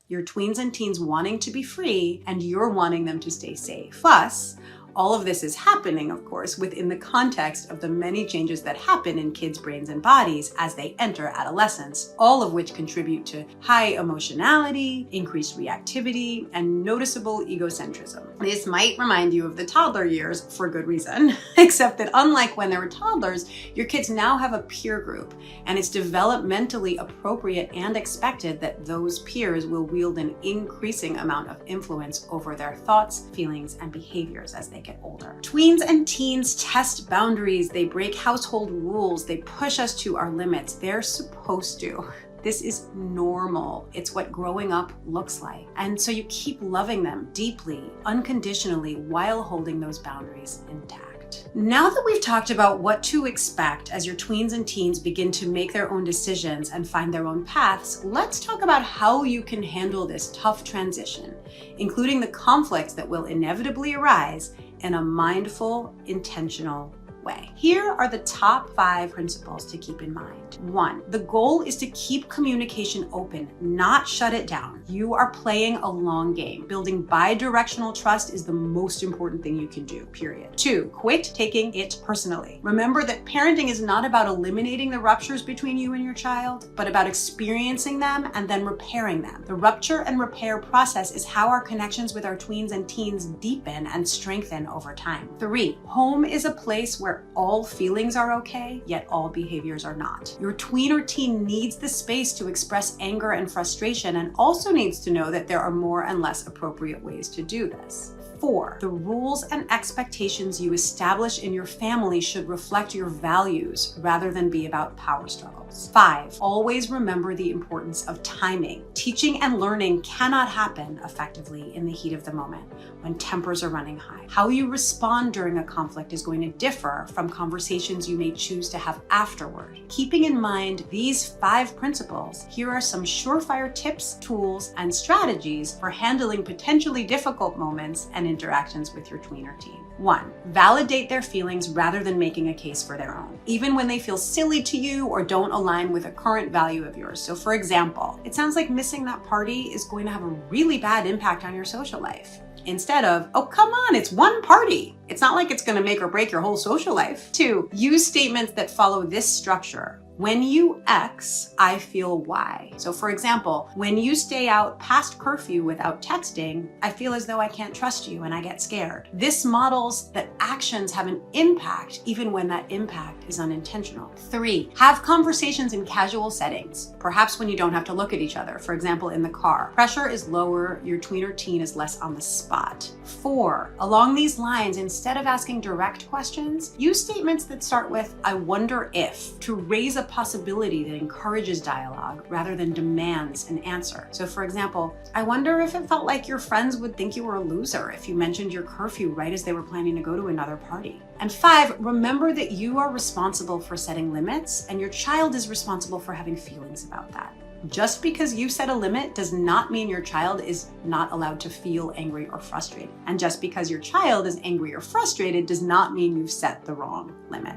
Your tweens and teens wanting to be free, and you're wanting them to stay safe. Plus, all of this is happening, of course, within the context of the many changes that happen in kids' brains and bodies as they enter adolescence, all of which contribute to high emotionality, increased reactivity, and noticeable egocentrism. This might remind you of the toddler years for good reason, except that unlike when they were toddlers, your kids now have a peer group, and it's developmentally appropriate and expected that those peers will wield an increasing amount of influence over their thoughts, feelings, and behaviors as they get older. Tweens and teens test boundaries, they break household rules, they push us to our limits. They're supposed to. This is normal. It's what growing up looks like. And so you keep loving them deeply, unconditionally, while holding those boundaries intact. Now that we've talked about what to expect as your tweens and teens begin to make their own decisions and find their own paths, let's talk about how you can handle this tough transition, including the conflicts that will inevitably arise in a mindful, intentional way. Here are the top 5 principles to keep in mind. 1, the goal is to keep communication open, not shut it down. You are playing a long game. Building bi-directional trust is the most important thing you can do, period. 2, quit taking it personally. Remember that parenting is not about eliminating the ruptures between you and your child, but about experiencing them and then repairing them. The rupture and repair process is how our connections with our tweens and teens deepen and strengthen over time. 3, home is a place where all feelings are okay, yet all behaviors are not. Your tween or teen needs the space to express anger and frustration, and also needs to know that there are more and less appropriate ways to do this. 4, the rules and expectations you establish in your family should reflect your values rather than be about power struggles. 5, always remember the importance of timing. Teaching and learning cannot happen effectively in the heat of the moment when tempers are running high. How you respond during a conflict is going to differ from conversations you may choose to have afterward. Keeping in mind these 5 principles, here are some surefire tips, tools, and strategies for handling potentially difficult moments and interactions with your tween or teen. 1, validate their feelings rather than making a case for their own, even when they feel silly to you or don't align with a current value of yours. So for example, it sounds like missing that party is going to have a really bad impact on your social life. Instead of, oh, come on, it's one party. It's not like it's going to make or break your whole social life. 2, use statements that follow this structure. When you X, I feel Y. So for example, when you stay out past curfew without texting, I feel as though I can't trust you and I get scared. This models that actions have an impact even when that impact is unintentional. 3, have conversations in casual settings, perhaps when you don't have to look at each other, for example, in the car. Pressure is lower, your tween or teen is less on the spot. 4, along these lines, instead of asking direct questions, use statements that start with, I wonder if, to raise a possibility that encourages dialogue rather than demands an answer. So for example, I wonder if it felt like your friends would think you were a loser if you mentioned your curfew right as they were planning to go to another party. And 5, remember that you are responsible for setting limits and your child is responsible for having feelings about that. Just because you set a limit does not mean your child is not allowed to feel angry or frustrated. And just because your child is angry or frustrated does not mean you've set the wrong limit.